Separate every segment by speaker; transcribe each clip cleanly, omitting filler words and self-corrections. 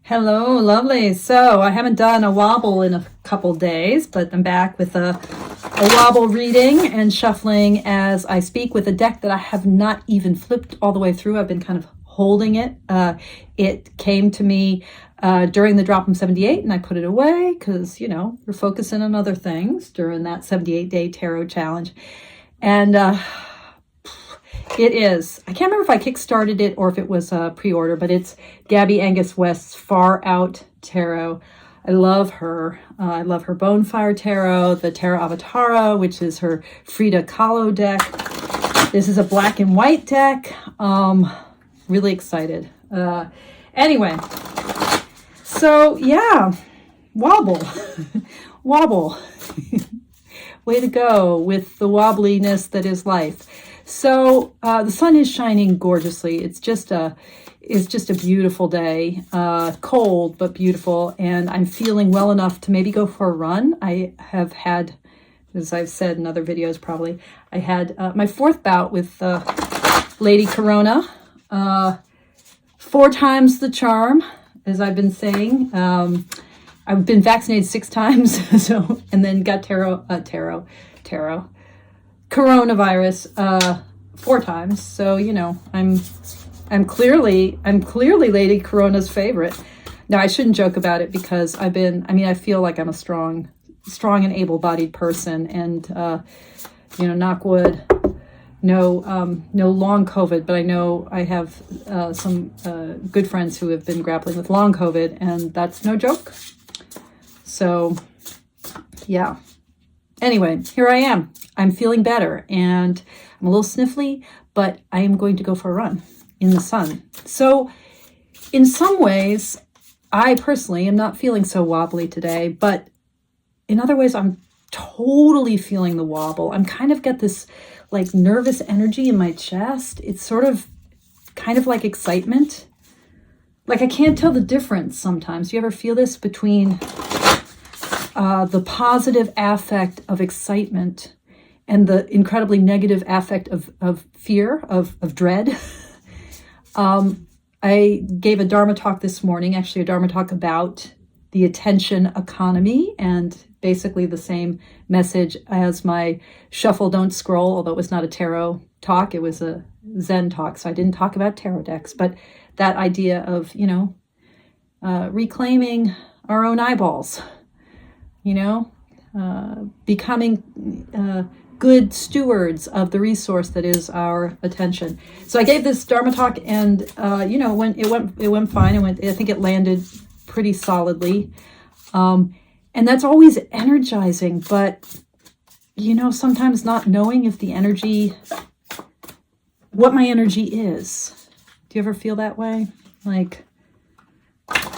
Speaker 1: Hello, lovely. So I haven't done a wobble in a couple days, but I'm back with a wobble reading and shuffling as I speak with a deck that I have not even flipped all the way through. I've been kind of holding it. It came to me during the Drop 'em 78 and I put it away because, you know, we're focusing on other things during that 78-day tarot challenge. And it is. I can't remember if I kickstarted it or if it was a pre-order, but it's Gabby Angus West's Far Out Tarot. I love her. I love her Bonefire Tarot, the Tarot Avatara, which is her Frida Kahlo deck. This is a black and white deck. Really excited. Anyway, so yeah, wobble, wobble. Way to go with the wobbliness that is life. So the sun is shining gorgeously. It's just a beautiful day, cold but beautiful, and I'm feeling well enough to maybe go for a run. I have had, as I've said in other videos probably, I had my fourth bout with Lady Corona, 4 times the charm, as I've been saying. I've been vaccinated 6 times, so, and then got coronavirus 4 times. So, you know, I'm clearly Lady Corona's favorite. Now, I shouldn't joke about it because I feel like I'm a strong and able-bodied person, and you know, knock wood, no long COVID, but I know I have some good friends who have been grappling with long COVID, and that's no joke. So, yeah. Anyway, here I am. I'm feeling better, and I'm a little sniffly, but I am going to go for a run in the sun. So, in some ways, I personally am not feeling so wobbly today, but in other ways, I'm totally feeling the wobble. I'm kind of got this like nervous energy in my chest. It's sort of kind of like excitement. Like I can't tell the difference sometimes. You ever feel this between the positive affect of excitement and the incredibly negative affect of fear, of dread? I gave a Dharma talk this morning, actually a Dharma talk about the attention economy, and basically the same message as my Shuffle Don't Scroll, although it was not a tarot talk, it was a Zen talk, so I didn't talk about tarot decks, but that idea of, you know, reclaiming our own eyeballs, you know, becoming good stewards of the resource that is our attention. So I gave this Dharma talk, and you know, it went fine. I think it landed pretty solidly, and that's always energizing. But you know, sometimes not knowing if the energy, what my energy is. Do you ever feel that way? Like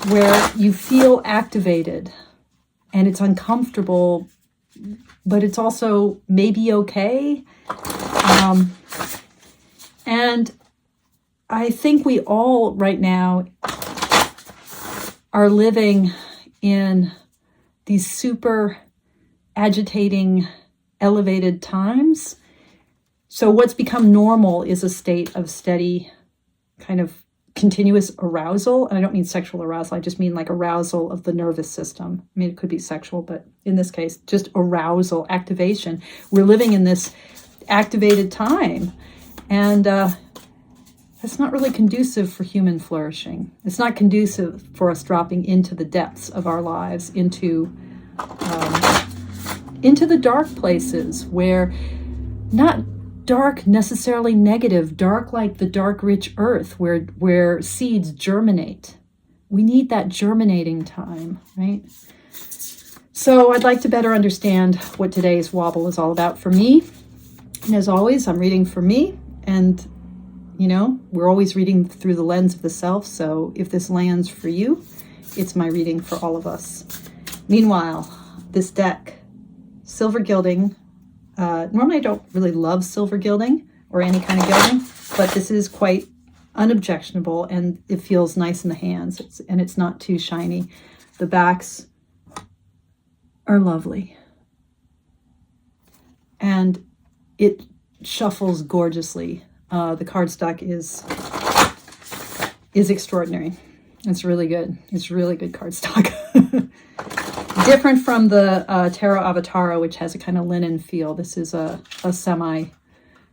Speaker 1: where you feel activated and it's uncomfortable, but it's also maybe okay. And I think we all right now are living in these super agitating, elevated times. So what's become normal is a state of steady kind of continuous arousal. And I don't mean sexual arousal. I just mean like arousal of the nervous system. I mean, it could be sexual, but in this case, just arousal, activation. We're living in this activated time. And that's not really conducive for human flourishing. It's not conducive for us dropping into the depths of our lives, into the dark places where, not dark necessarily negative, dark like the dark rich earth where seeds germinate. We need that germinating time, right? So I'd like to better understand what today's wobble is all about for me. And as always, I'm reading for me, and you know, we're always reading through the lens of the self. So if this lands for you, it's my reading for all of us. Meanwhile, this deck, silver gilding. Normally I don't really love silver gilding or any kind of gilding, but this is quite unobjectionable and it feels nice in the hands, and it's not too shiny. The backs are lovely. And it shuffles gorgeously. The cardstock is extraordinary. It's really good. It's really good cardstock. Different from the Tarot Avatara, which has a kind of linen feel. This is a semi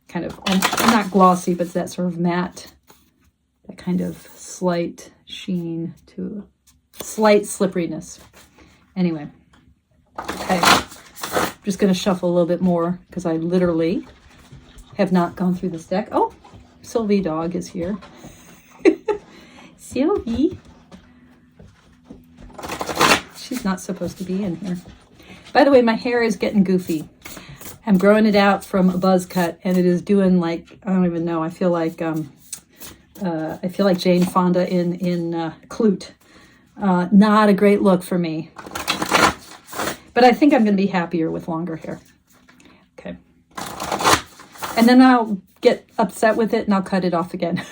Speaker 1: kind of, not glossy, but that sort of matte, that kind of slight sheen to slight slipperiness. Anyway, okay. I'm just going to shuffle a little bit more because I literally have not gone through this deck. Oh, Sylvie dog is here. Sylvie. She's not supposed to be in here. By the way, my hair is getting goofy. I'm growing it out from a buzz cut, and it is doing like, I don't even know. I feel like Jane Fonda in Clute. Not a great look for me. But I think I'm going to be happier with longer hair. Okay. And then I'll get upset with it and I'll cut it off again.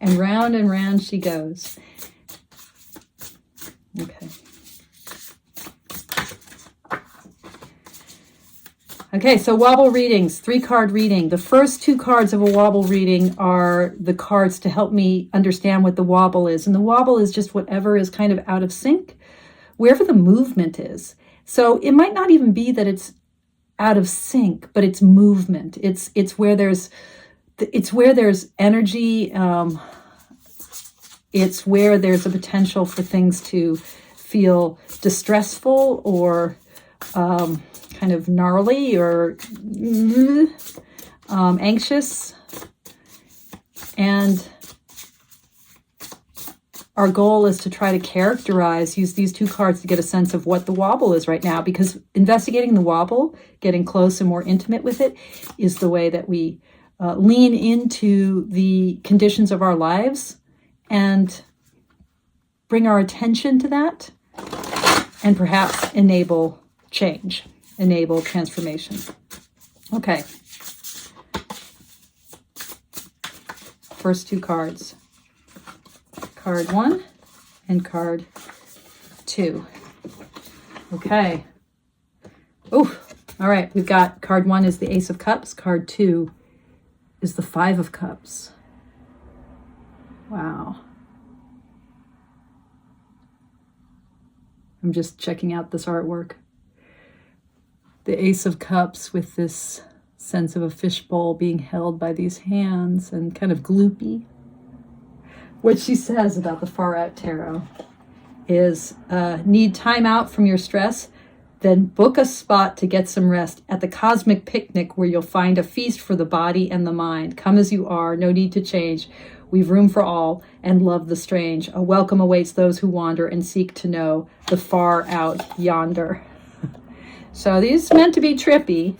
Speaker 1: And round she goes. Okay. Okay, so Wobble readings, 3-card reading. The first 2 cards of a Wobble reading are the cards to help me understand what the Wobble is. And the Wobble is just whatever is kind of out of sync, wherever the movement is. So it might not even be that it's out of sync, but it's movement. It's where there's energy. It's where there's a potential for things to feel distressful or kind of gnarly or anxious. And our goal is to try to use these 2 cards to get a sense of what the Wobble is right now, because investigating the Wobble, getting close and more intimate with it, is the way that we lean into the conditions of our lives and bring our attention to that and perhaps enable change, enable transformation. Okay. First 2 cards. Card 1 and card 2. Okay. Oh, all right. We've got card 1 is the Ace of Cups. Card 2 is the 5 of Cups. Wow. I'm just checking out this artwork. The Ace of Cups with this sense of a fishbowl being held by these hands and kind of gloopy. What she says about the Far Out Tarot is, need time out from your stress, then book a spot to get some rest at the cosmic picnic where you'll find a feast for the body and the mind. Come as you are, no need to change. We've room for all and love the strange. A welcome awaits those who wander and seek to know the far out yonder. So these are meant to be trippy.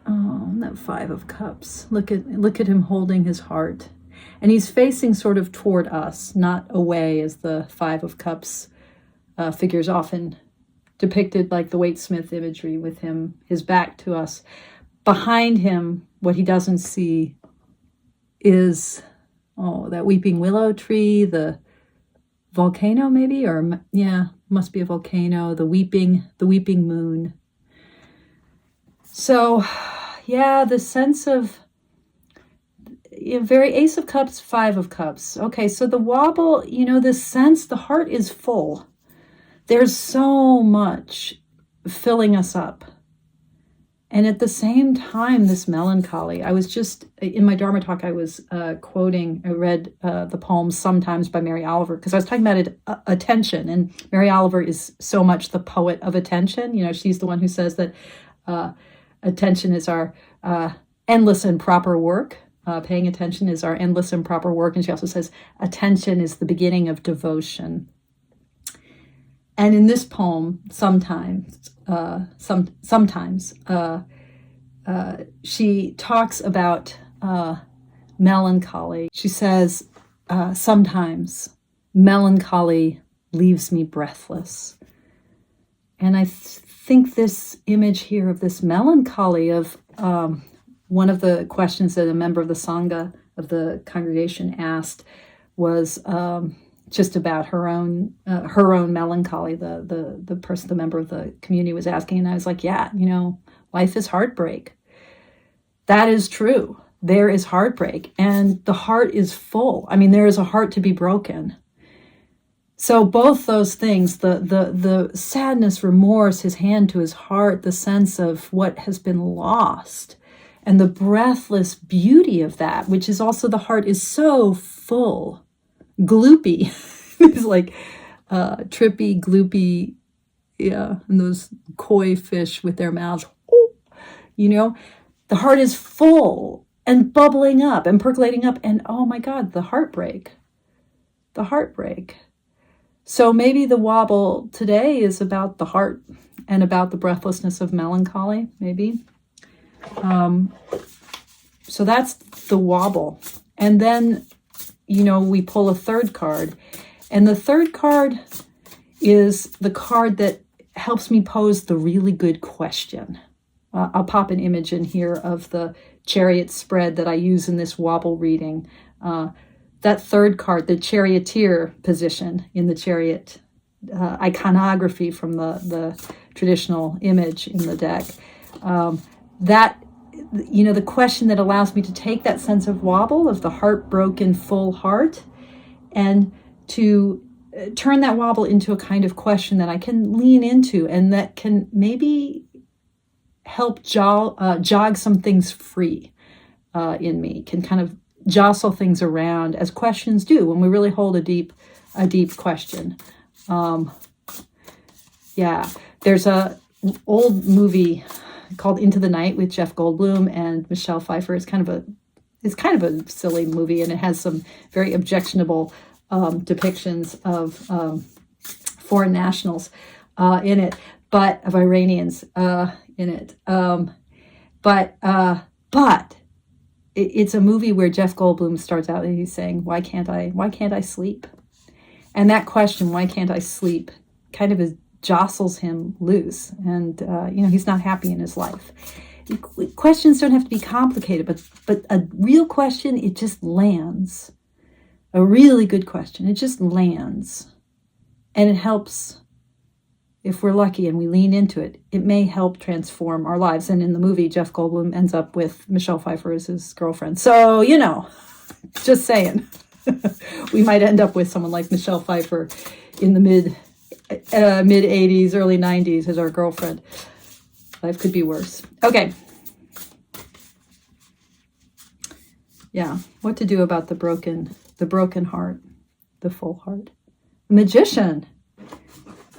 Speaker 1: Oh, that 5 of Cups. Look at him holding his heart. And he's facing sort of toward us, not away as the 5 of Cups figures often depicted, like the Waite Smith imagery with him, his back to us. Behind him, what he doesn't see is, that weeping willow tree, the volcano maybe, or yeah, must be a volcano, the weeping moon. So, yeah, the sense of, very Ace of Cups, 5 of Cups. Okay, so the Wobble, this sense, the heart is full. There's so much filling us up. And at the same time, this melancholy. I was just, in my Dharma talk, I was I read the poem Sometimes by Mary Oliver, because I was talking about attention. And Mary Oliver is so much the poet of attention. She's the one who says that attention is our endless and proper work. Paying attention is our endless and proper work. And she also says attention is the beginning of devotion. And in this poem, sometimes she talks about melancholy. She says, sometimes melancholy leaves me breathless. And I think this image here of this melancholy of one of the questions that a member of the Sangha, of the congregation, asked was just about her own melancholy. The person, the member of the community, was asking, and I was like, yeah, life is heartbreak. That is true. there is heartbreak, and the heart is full. I mean, there is a heart to be broken. So both those things, the sadness, remorse, his hand to his heart, the sense of what has been lost, and the breathless beauty of that, which is also the heart is so full, gloopy. It's like trippy, gloopy, yeah, and those koi fish with their mouths, you know, the heart is full and bubbling up and percolating up, and oh my God, the heartbreak. So maybe the wobble today is about the heart and about the breathlessness of melancholy, maybe. So that's the wobble. And then, we pull a third card. And the third card is the card that helps me pose the really good question. I'll pop an image in here of the chariot spread that I use in this wobble reading. That third card, the charioteer position in the chariot iconography from the traditional image in the deck, the question that allows me to take that sense of wobble, of the heartbroken full heart, and to turn that wobble into a kind of question that I can lean into and that can maybe help jog some things free in me, can kind of jostle things around as questions do when we really hold a deep question. There's a old movie called Into the Night with Jeff Goldblum and Michelle Pfeiffer. It's kind of a silly movie, and it has some very objectionable depictions of foreign nationals in it, but of Iranians in it. But it's a movie where Jeff Goldblum starts out and he's saying, why can't I sleep? And that question, why can't I sleep, kind of jostles him loose. And, he's not happy in his life. Questions don't have to be complicated, but a real question, it just lands. A really good question, it just lands. And it helps, if we're lucky and we lean into it, it may help transform our lives. And in the movie, Jeff Goldblum ends up with Michelle Pfeiffer as his girlfriend. So, just saying, we might end up with someone like Michelle Pfeiffer in the mid 80s, early 90s as our girlfriend. Life could be worse. Okay. Yeah. What to do about the broken heart, the full heart. Magician.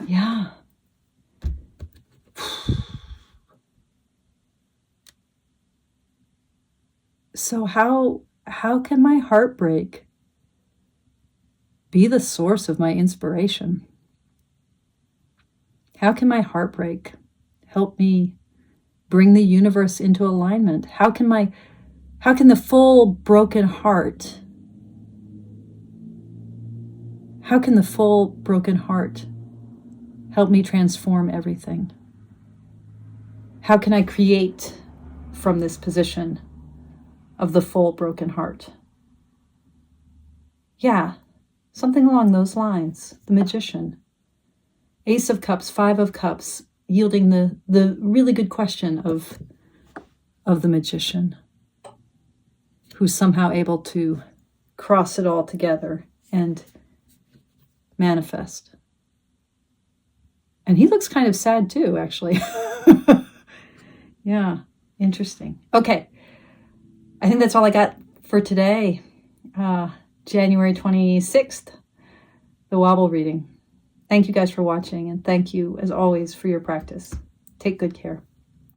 Speaker 1: Yeah. So how can my heartbreak be the source of my inspiration? How can my heartbreak help me bring the universe into alignment? How can the full broken heart help me transform everything? How can I create from this position of the full broken heart? Yeah, something along those lines. The magician. Ace of Cups, Five of Cups, yielding the really good question of the magician, who's somehow able to cross it all together and manifest. And he looks kind of sad too, actually. Yeah, interesting. Okay, I think that's all I got for today. January 26th, the Wobble reading. Thank you guys for watching, and thank you, as always, for your practice. Take good care.